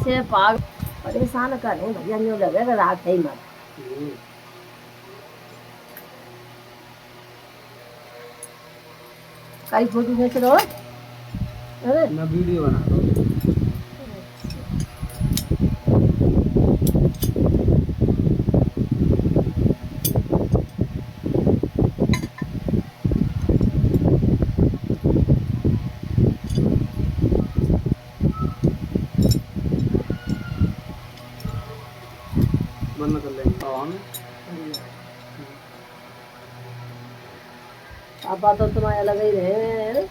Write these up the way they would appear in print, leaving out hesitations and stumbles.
से पाग परेशान करे भैया, न्यू लगे रात है ही मत। कई फोटो खींच रहे हो? अरे मैं वीडियो बना रहा हूँ। बंद कर लेंगे हवा में। पापा तो तुम्हारे अलग ही रहे।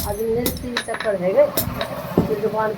आज मेरे 3 चक्कर है गए दुकान